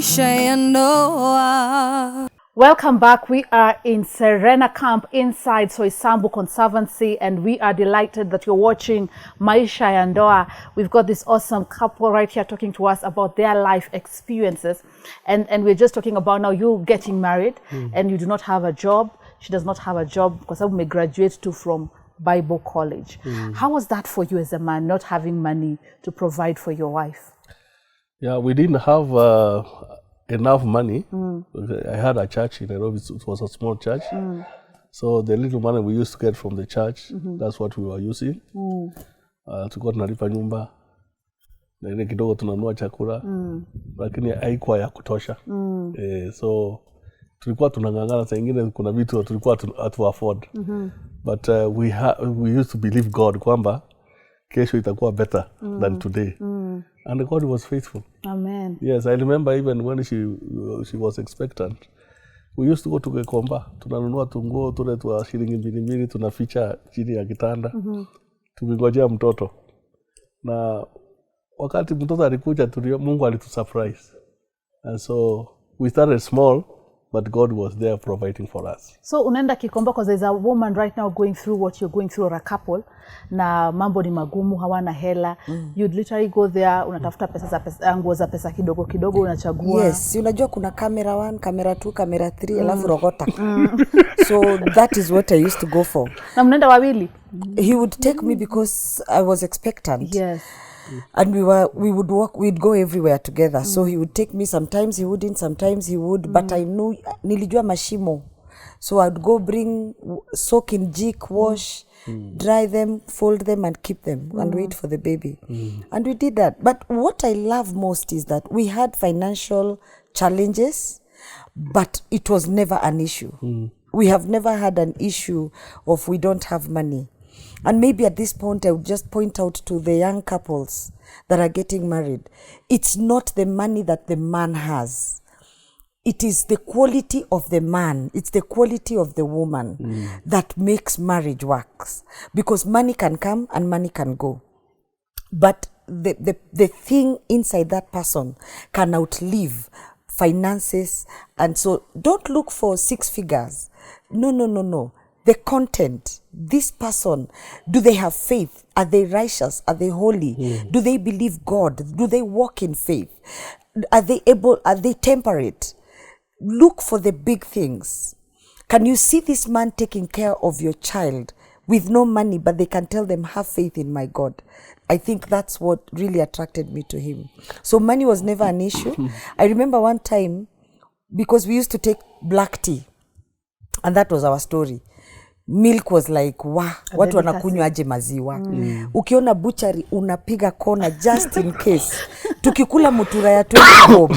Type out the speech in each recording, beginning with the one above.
maisha ya ndoa. Welcome back. We are in Serena Camp inside Soisambu Conservancy, and we are delighted that you're watching Maisha ya Ndoa. We've got this awesome couple right here talking to us about their life experiences, and we're just talking about now you getting married and you do not have a job. She does not have a job because I may graduate too from Bible college. How was that for you as a man, not having money to provide for your wife? Yeah, we didn't have enough money. I had a church in Nairobi. It was a small church. So the little money we used to get from the church, that's what we were using. Tulikuwa tunalipa nyumba. Na ile kidogo tunanunua chakula. Lakini haikuwa ya kutosha. So tulikuwa tunangangana saa nyingine kuna vitu tulikuwa to afford. But we used to believe God kwamba kesho itakuwa better than today. And God was faithful. Amen. Yes, I remember even when she was expectant, we used to go to Gekomba. Tunanunua tunguo tule twa shilingi 200 tunaficha chini ya kitanda. Tukingojea mtoto. Na wakati mtoto alikuja Mungu alitusurprise. And so we started small, but God was there providing for us. So unaenda Kikomba because there's a woman right now going through what you're going through, or a couple, na mambo ni magumu, hawana hela. You'd literally go there, unatafuta pesa za nguo za pesa kidogo kidogo unachagua. Yes, unajua kuna camera 1, camera 2, camera 3, alafu rogota. So that is what I used to go for. Na mnaenda wawili? He would take me because I was expectant. Yes. And we'd go everywhere together. So he would take me, sometimes he wouldn't, sometimes he would, but I knew nilijua mashimo. So I'd go soak in jik, wash, dry them, fold them and keep them and wait for the baby. And we did that. But what I love most is that we had financial challenges, but it was never an issue. We have never had an issue of we don't have money. And maybe at this point, I would just point out to the young couples that are getting married. It's not the money that the man has. It is the quality of the man. It's the quality of the woman that makes marriage works. Because money can come and money can go. But the thing inside that person can outlive finances. And so don't look for 6 figures. No. The content, this person, do they have faith? Are they righteous? Are they holy? Do they believe God? Do they walk in faith? Are they temperate? Look for the big things. Can you see this man taking care of your child with no money, but they can tell them, have faith in my God? I think that's what really attracted me to him. So money was never an issue. I remember one time, because we used to take black tea, and that was our story. Milk was like, watu wanakunywa aje maziwa. Ukiona butchery unapiga kona just in case. Tukikula mutura ya 20 bob,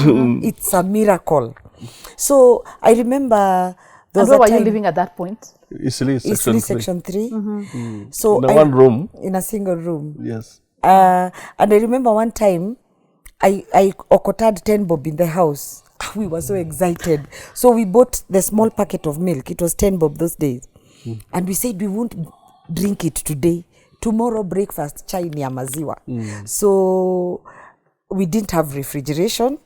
it's a miracle. So I remember there was and where were you living at that point? Easily section 3. So in one room. In a single room. Yes. And I remember one time I okoted 10 bob in the house. We were so excited. So we bought the small packet of milk. It was 10 bob those days. And we said we won't drink it today. Tomorrow breakfast, chai ni ya maziwa. So we didn't have refrigeration.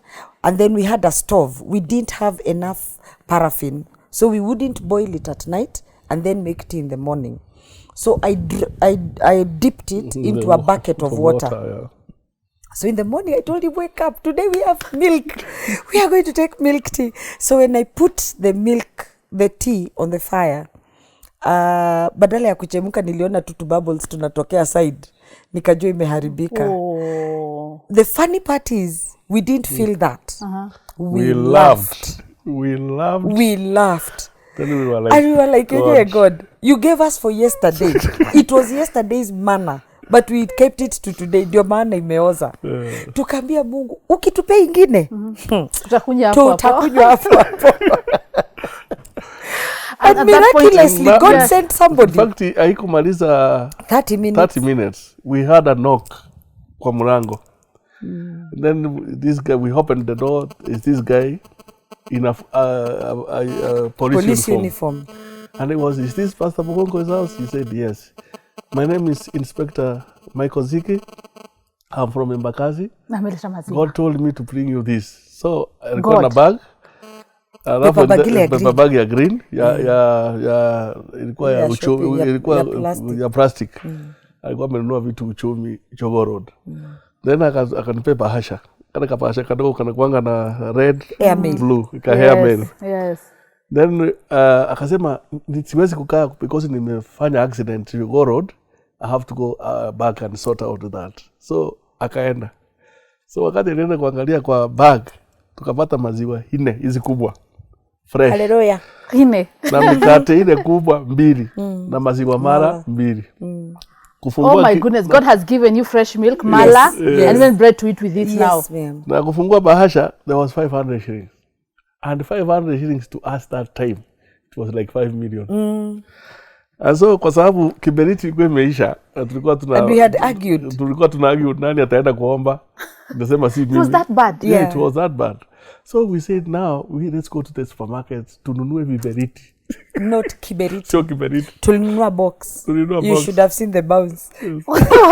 And then we had a stove. We didn't have enough paraffin. So we wouldn't boil it at night and then make tea in the morning. So I dipped it into a bucket of water. So in the morning, I told him, wake up. Today we have milk. We are going to take milk tea. So when I put the tea on the fire, badala ya kuchemuka niliona tutu bubbles tunatokea side. Nikajua imeharibika. The funny part is, we didn't feel that. We laughed. Then we were like, and we were like, oh God, you gave us for yesterday. It was yesterday's manna. But we kept it to today. Ndio maana imeoza. Tukaambia Mungu, ukitupe ingine. Tutakunywa hapo. And miraculously, God sent somebody. In fact, haikumaliza 30 minutes. We had a knock kwa mlango. Then this guy, we opened the door. Is this guy in a police uniform? And it was, is this Pastor Bogonko's house? He said, yes. My name is Inspector Michael Ziki. I'm from Embakasi. Na ameleta maziwa. God told me to bring you this. So alikuwa na God. bag. Alafu Paper bag ya green ilikuwa ya uchumi, ilikuwa ya plastic. Alikuwa amenunua vitu uchumi Jogoo Road. Then akanipea bahasha. Kana kabahasha kadogo kana kuanga na red, blue, hair mail. Yes. Then akasema siwezi kukaa because nimefanya accident Jogoo Road. I have to go back and sort out that. So akaenda. So wakati nilienda kuangalia kwa bag, tukapata maziwa 4 hizi kubwa. Fresh. Haleluya. 4. Na mikate 4 kubwa 2 na maziwa mara 2. Oh my goodness, God has given you fresh milk, mala, and even bread to eat with it now. Ma'am. Na kufungua bahasha, there was 500 shillings. And 500 shillings to us that time, it was like 5 million. And so kwa sababu kiberiti ilikuwa imeisha, tulikuwa And we had argued. Tulikuwa argue nani ataenda kuomba. Nasema si mimi. It was that bad. Yeah, it was that bad. So we said now, let's go to the supermarkets tununue viberiti. Not kiberiti. Sio kiberiti. Tulinunua box. You should have seen the bounce. Yes.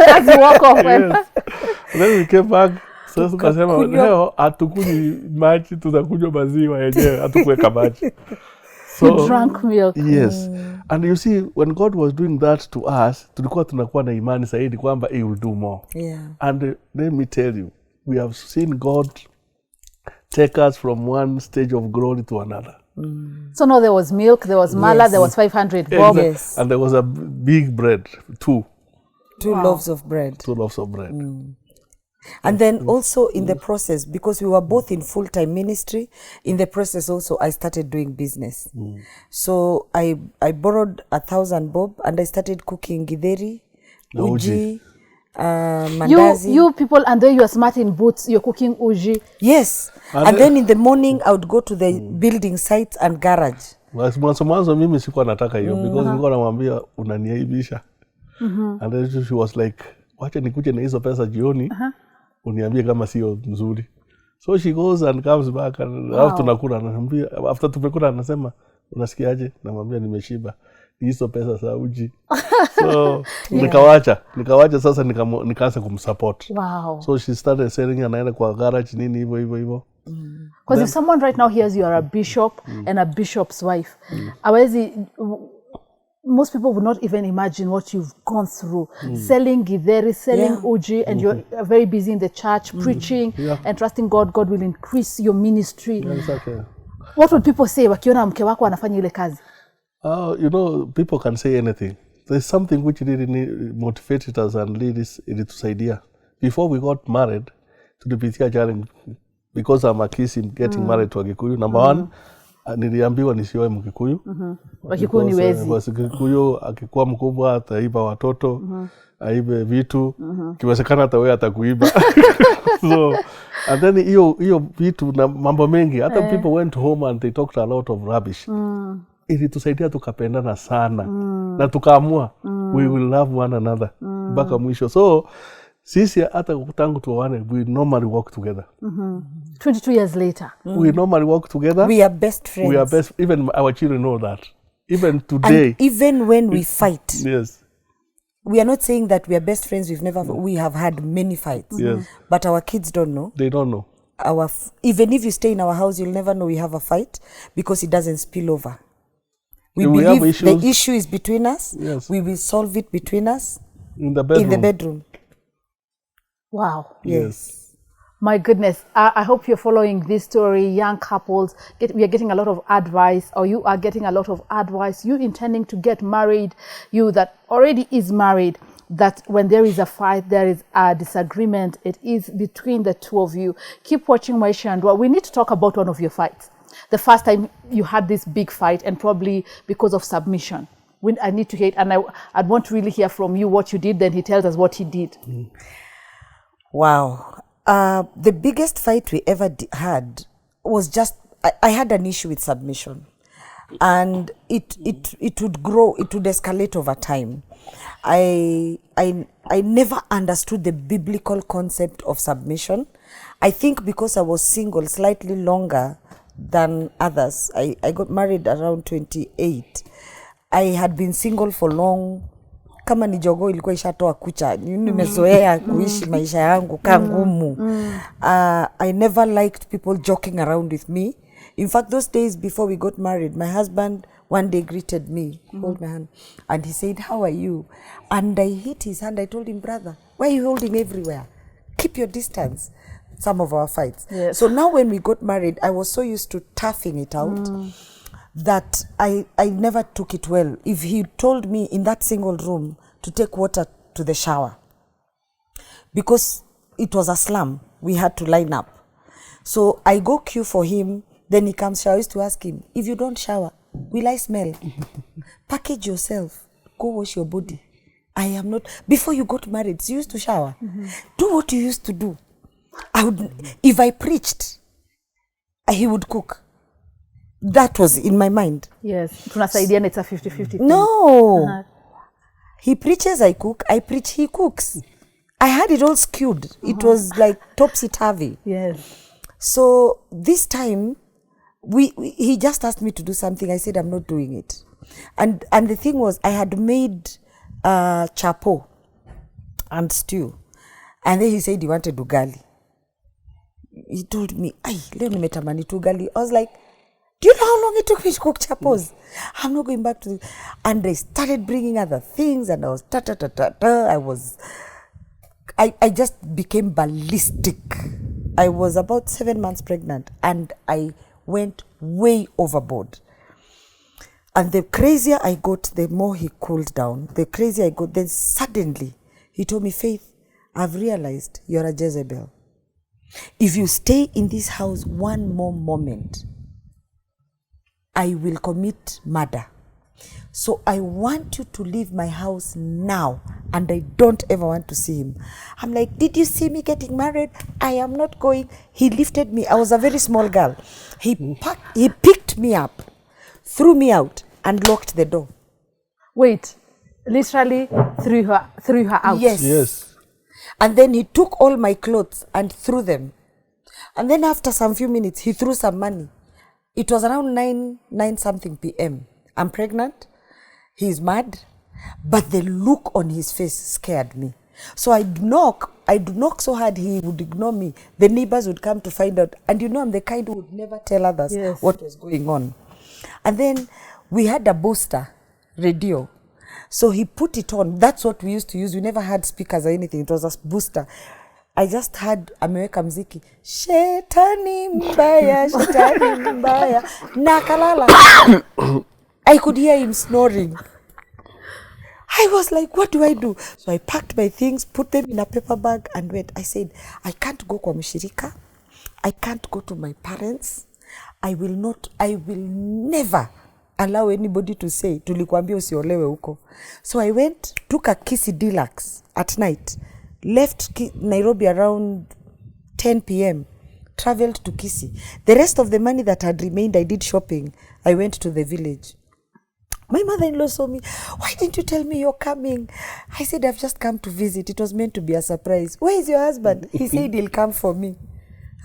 As you walk off. Yes. And then we came back. Sasa tukasema leo hatukunywi maji, tutakunywa maziwa yenyewe, hatukuweka maji. So you drank milk. Yes. And you see, when God was doing that to us, tulikuwa tunakuwa na imani zaidi kwamba he will do more. Yeah. And let me tell you, we have seen God take us from one stage of glory to another. So now there was milk, there was mala, there was 500 bob. Yes. And there was a big bread, 2 loaves of bread. 2 loaves of bread. And then also in the process, because we were both in full-time ministry, in the process also I started doing business. So I borrowed 1,000 bob and I started cooking githeri, uji, mandazi. You people, and then you are smart in boots, you're cooking uji. Yes. And then in the morning I would go to the building site and garage. Mwanzo mimi sikuwa nataka hiyo because nilikuwa namwambia unaniaibisha. And then she was like, wacha nikuje na hizo pesa jioni. Uniambie kama sio nzuri. So she goes and comes back and after tunakula ananiambia, after tumekula anasema unasikiaje? Namwambia nimeshiba. Hizo pesa za uji. So nikawacha sasa nikaanza kumsupport. Wow. So she started selling anaenda kwa garage nini hivyo. Because if someone right now hears you are a bishop and a bishop's wife, most people would not even imagine what you've gone through. Selling githeri, selling uji, and you're very busy in the church, preaching and trusting God. God will increase your ministry. Exactly. What would people say wakiona mke wako anafanya ile kazi? You know, people can say anything. There's something which really motivated us and ilitusaidia. Before we got married, tulipitia challenge because I'm a kisi getting married to a Gikuyu. Number one, niliambiwa nisioe Mkikuyu. Wakikuyu ni wezi. Wakikuyu akikuwa mkubwa ataiba watoto, aibe vitu, kiwezekana hata wewe atakuiba. So, and then hiyo vitu na mambo mengi, hata people went home and they talked a lot of rubbish. Ilitusaidia tukapendana sana. Na tukaamua, we will love one another. Mpaka mwisho. So, sisi hata tangu tuoane, we normally work together. 22 years later. We normally work together. We are best friends. We are best, even our children know that. Even today. And even when we fight. Yes. We are not saying that we are best friends. We have had many fights. Yes. But our kids don't know. They don't know. Even if you stay in our house, you'll never know we have a fight because it doesn't spill over. We have believe issues. the issue is between us. Yes. We will solve it between us. In the bedroom. In the bedroom. Wow. Yes. My goodness. I hope you're following this story. Young couples, we are getting a lot of advice, or you are getting a lot of advice. You intending to get married, you that already is married, that when there is a fight, there is a disagreement, it is between the two of you. Keep watching Maisha and we need to talk about one of your fights. The first time you had this big fight, and probably because of submission. I need to hear it, and I'd want to really hear from you what you did, then he tells us what he did. Wow. The biggest fight we ever had was just, I had an issue with submission. And it would grow, it would escalate over time. I never understood the biblical concept of submission. I think because I was single slightly longer than others. I got married around 28. I had been single for long, kama ni jogoo ilikuwa ishatoa kucha. Nimezoea kuishi maisha yangu kangumu. I never liked people joking around with me. In fact, those days before we got married, my husband one day greeted me, hold my hand, and he said, "How are you?" And I hit his hand. I told him, "Brother, why are you holding everywhere? Keep your distance." Some of our fights. Yes. So now when we got married, I was so used to toughing it out that I never took it well. If he told me in that single room to take water to the shower, because it was a slum, we had to line up. So I go queue for him, then he comes shower. I used to ask him, "If you don't shower, will I smell?" Package yourself, go wash your body. I am not, before you got married, you used to shower. Do what you used to do. If I preached, he would cook. That was in my mind. Yes. Tunasaidiana, it's a 50-50 thing. No. He preaches, I cook. I preach, he cooks. I had it all skewed. It was like topsy-turvy. Yes. So this time, he just asked me to do something. I said, I'm not doing it. And the thing was, I had made chapo and stew. And then he said he wanted ugali. He told me, "Ay, leo nimetamani tu ugali." I was like, "Do you know how long it took me to cook chapos? I'm not going back to the..." And they started bringing other things, and I was I just became ballistic. I was about 7 months pregnant, and I went way overboard. And the crazier I got, the more he cooled down. The crazier I got, then suddenly he told me, "Faith, I've realized you're a Jezebel. If you stay in this house one more moment, I will commit murder. So I want you to leave my house now, and I don't ever want to see him." I'm like, "Did you see me getting married? I am not going." He lifted me. I was a very small girl. He picked me up, threw me out, and locked the door. Wait, literally threw her out? Yes. Yes. And then he took all my clothes and threw them. And then after some few minutes, he threw some money. It was around 9 something p.m. I'm pregnant. He's mad. But the look on his face scared me. So I'd knock so hard he would ignore me. The neighbors would come to find out. And you know, I'm the kind who would never tell others what was going on. And then we had a booster radio. So he put it on. That's what we used to use. We never had speakers or anything. It was a booster. I just had ameweka mziki. Shetani mbaya, shetani mbaya. Nakalala. I could hear him snoring. I was like, what do I do? So I packed my things, put them in a paper bag and went. I said, I can't go kwa mshirika. I can't go to my parents. I will never allow anybody to say, "Tulikuambia usiolewe huko." So I went, took a Kisii Deluxe at night, left Nairobi around 10 p.m., traveled to Kisii. The rest of the money that had remained, I did shopping. I went to the village. My mother-in-law saw me. "Why didn't you tell me you're coming?" I said, "I've just come to visit. It was meant to be a surprise." "Where is your husband?" He said he'll come for me.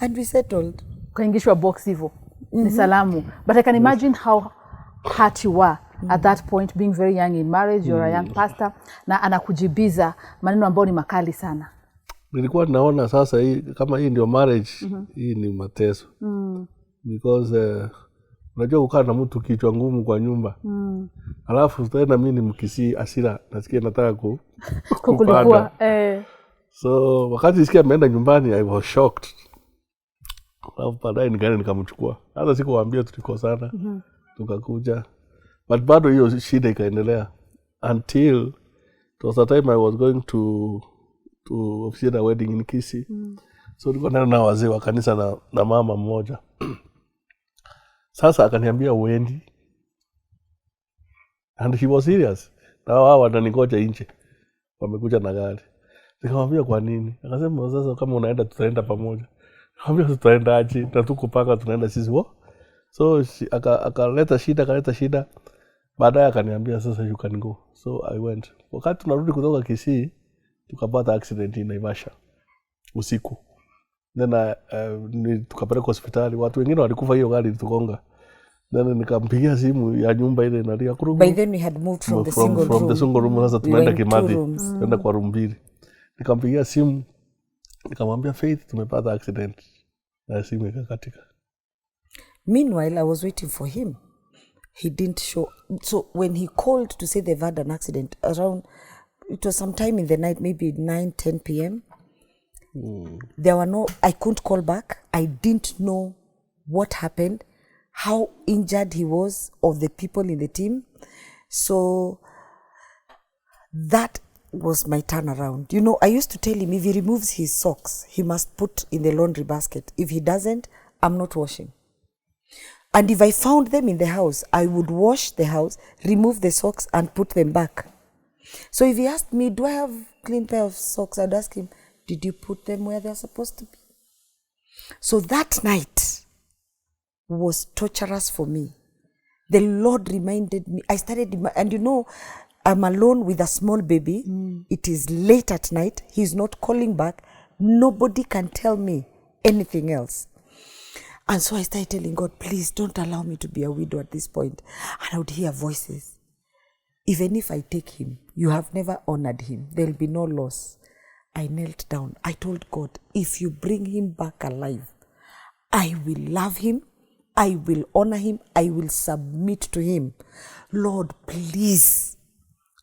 And we settled. Kaingishwa box hivyo. Ni salamu. But I can imagine how hurt you were at that point, being very young in marriage. You're a young pastor. Na anakujibiza maneno ambayo ni makali sana. Nilikuwa naona sasa hii kama hii ndio marriage, hii ni mateso. Because unajua kukaa na mtu kichwa ngumu kwa nyumba. Alafu tena mimi ni Mkisii, asira nasikia nataka kukulikuwa. So wakati nisikia ameenda nyumbani, I was shocked. Alafu baadaye nikamchukua. Hata sikuwaambia tulikosana. Tukakuja. But bado hiyo shida ikaendelea until it was the time I was going to officiate a wedding in Kisii. So nilikuwa na wazee wa kanisa na mama mmoja. Sasa akaniambia uendi. And he was serious. Na wao wananingoja nje. Wamekuja na gari. Nikamwambia kwa nini? Akasema sasa kama unaenda tutaenda pamoja. Nikamwambia tutaenda aje? Na tukupanga tunaenda sisi So akaleta shida. Baadaye akaniambia sasa you can go. So I went. Wakati tunarudi kutoka Kisii, tukapata accident in MAISHA usiku. Then tukapeleka hospitali. Watu wengine walikufa hiyo gari tukonga. Then nikampigia simu ya nyumba ile inalia kurugu. By then we had moved from the single room. From the single room sasa We were tumeenda in 2 Kimathi. rooms. Tumeenda kwa room 2. Nikampigia simu. Nikamwambia Faith tumepata accident. Na simu ikakatika. Meanwhile, I was waiting for him. He didn't show. So when he called to say they've had an accident around, it was sometime in the night, maybe 9-10 p.m. There were no, I couldn't call back. I didn't know what happened, how injured he was, or the people in the team. So that was my turnaround. You know, I used to tell him if he removes his socks, he must put in the laundry basket. If he doesn't, I'm not washing. And if I found them in the house, I would wash the house, remove the socks and put them back. So if he asked me, do I have a clean pair of socks? I'd ask him, did you put them where they're supposed to be? So that night was torturous for me. The Lord reminded me, I started, and you know, I'm alone with a small baby. It is late at night. He's not calling back. Nobody can tell me anything else. And so I started telling God, please don't allow me to be a widow at this point. And I would hear voices. Even if I take him, you have never honored him. There'll be no loss. I knelt down. I told God, if you bring him back alive, I will love him. I will honor him. I will submit to him. Lord, please.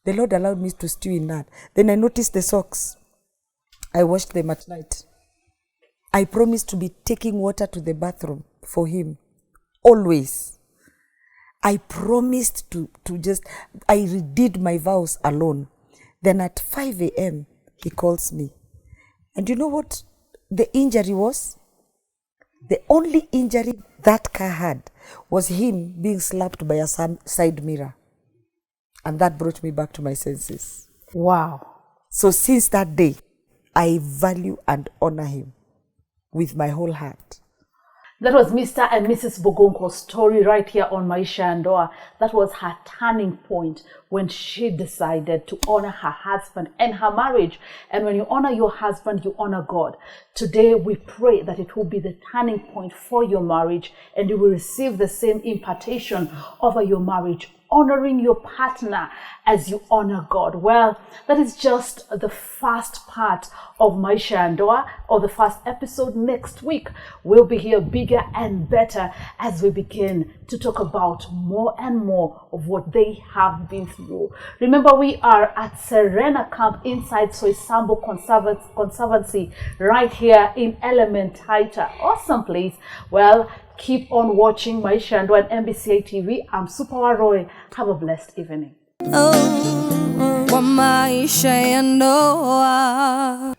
The Lord allowed me to stew in that. Then I noticed the socks. I washed them at night. I promised to be taking water to the bathroom for him. Always. I promised to just, I redid my vows alone. Then at 5 a.m., he calls me. And you know what the injury was? The only injury that car had was him being slapped by a side mirror. And that brought me back to my senses. Wow. So since that day, I value and honor him with my whole heart. That was Mr. and Mrs. Bogonko's story right here on Maisha and Ndoa. That was her turning point when she decided to honor her husband and her marriage. And when you honor your husband, you honor God. Today, we pray that it will be the turning point for your marriage and you will receive the same impartation over your marriage, honoring your partner as you honor God. Well, that is just the first part of Maisha and Ndoa, or the first episode. Next week, we'll be here bigger and better as we begin to talk about more and more of what they have been through. Remember, we are at Serena Camp inside Soisambo Conservancy right here in Elementaita. Awesome place. Well, keep on watching Maisha and Ndoa on MBCA TV. I'm Super Roy. Have a blessed evening. Oh, kwa maisha ya ndoa.